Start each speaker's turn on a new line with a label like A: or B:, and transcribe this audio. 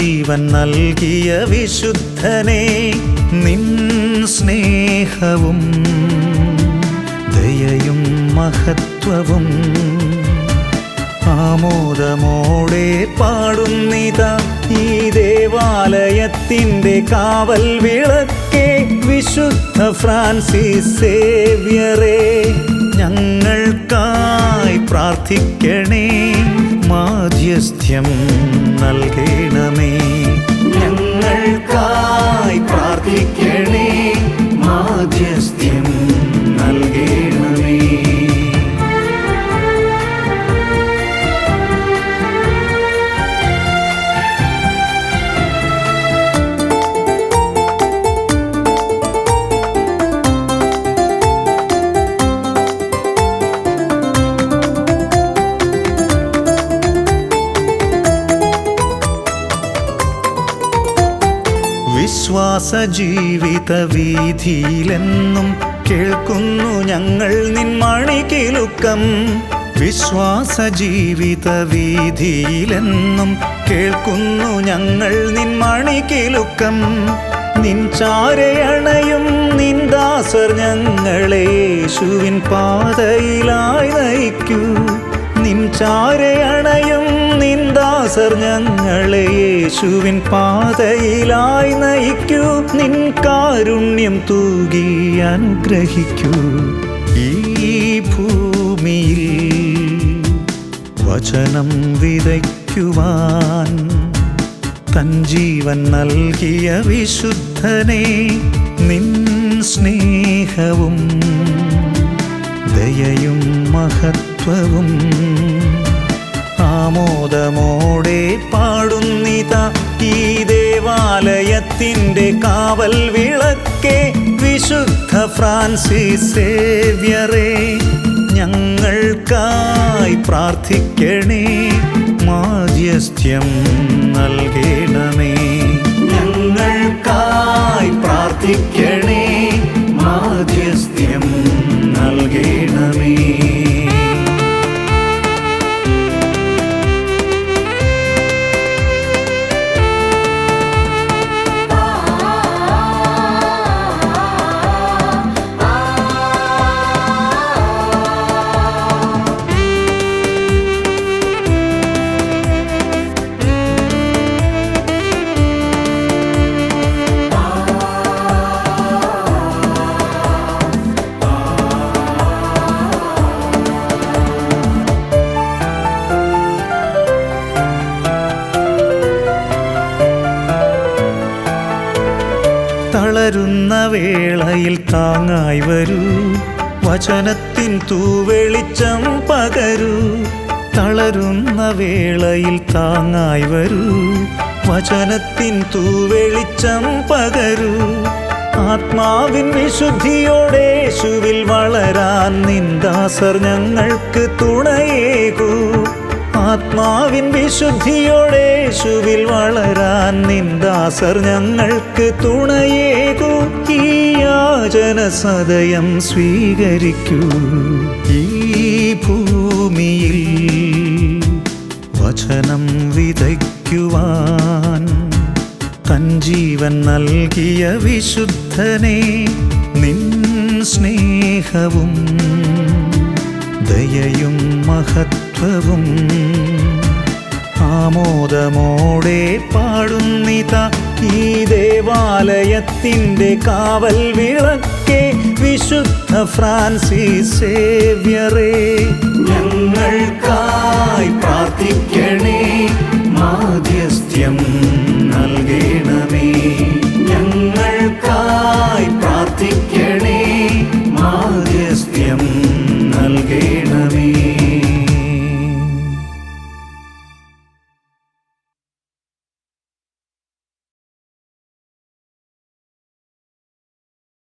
A: ജീവൻ നൽകിയ വിശുദ്ധനെ, നിൻ സ്നേഹവും ദയയും മഹത്വവും ആമോദമോടെ പാടുന്നിതാ ഈ ദേവാലയത്തിൻ്റെ കാവൽ വിളക്കേ. വിശുദ്ധ ഫ്രാൻസിസ് സേവ്യറേ, ഞങ്ങൾക്കായി പ്രാർത്ഥിക്കണേ, മാധ്യസ്ഥ്യം നൽകണമേ. ഞങ്ങൾക്കായി പ്രാർത്ഥിക്കണേ, മാധ്യസ്ഥ്യം നൽകണമേ. വിശ്വാസ ജീവിത വീഥിയിലെന്നും കേൾക്കുന്നു ഞങ്ങൾ നിൻ മണികിലുക്കം. വിശ്വാസ ജീവിത വീഥിയിലെന്നും കേൾക്കുന്നു ഞങ്ങൾ നിൻ മണികിലുക്കം. നിൻ ചാരയണയും നിൻ ദാസർ ഞങ്ങളെ യേശുവിൻ പാതയിലായി നയിക്കൂ. നിൻ ചാരയണയും നിൻ ദാസർ ഞങ്ങളെ യേശുവിൻ പാതയിലായി നയിക്കൂ. നിൻ കാരുണ്യം തൂകി അനുഗ്രഹിക്കൂ. ഈ ഭൂമിയിൽ വചനം വിതയ്ക്കുവാൻ തൻ ജീവൻ നൽകിയ വിശുദ്ധനെ, നിൻ സ്നേഹവും ദയയും മഹത്വവും ആമോദമോടെ പാടുന്നിതാ ഈ ദേവാലയത്തിൻ്റെ കാവൽ വിളക്കേ. വിശുദ്ധ ഫ്രാൻസിസ് സേവ്യറേ, ഞങ്ങൾക്കായി പ്രാർത്ഥിക്കണേ, മാധ്യസ്ഥ്യം നൽകണമേ. ഞങ്ങൾക്കായി പ്രാർത്ഥിക്കണേ, മാധ്യസ്ഥ്യം നൽകണമേ. തളരുന്ന വേളയിൽ താങ്ങായി വരൂ, വചനത്തിൻ തൂവെളിച്ചം പകരൂ. തളരുന്ന വേളയിൽ താങ്ങായി വരൂ, വചനത്തിൻ തൂവെളിച്ചം പകരൂ. ആത്മാവിൻ വിശുദ്ധിയോടെ യേശുവിൽ വളരാൻ നിൻ ദാസർ ഞങ്ങൾക്ക് തുണയേകൂ. ആത്മാവിൻ വിശുദ്ധിയോടെ യേശുവിൽ വളരാൻ നിൻ ദാസർ ഞങ്ങൾക്ക് തുണയേകൂ. ഈ യാചന സദയം സ്വീകരിക്കൂ. ഈ ഭൂമിയിൽ വചനം വിതയ്ക്കുവാൻ തൻ ജീവൻ നൽകിയ വിശുദ്ധനെ, നിൻ സ്നേഹവും ദയയും മഹത്വവും ആമോദമോടെ പാടുന്നിതാ ഈ ദേവാലയത്തിൻ്റെ കാവൽ വിളക്കേ. വിശുദ്ധ ഫ്രാൻസിസ് സേവ്യറേ, ഞങ്ങൾക്കായി പ്രാർത്ഥിക്കണേ, മാധ്യസ്ഥ്യം നൽകണമേ. ഞങ്ങൾക്കായി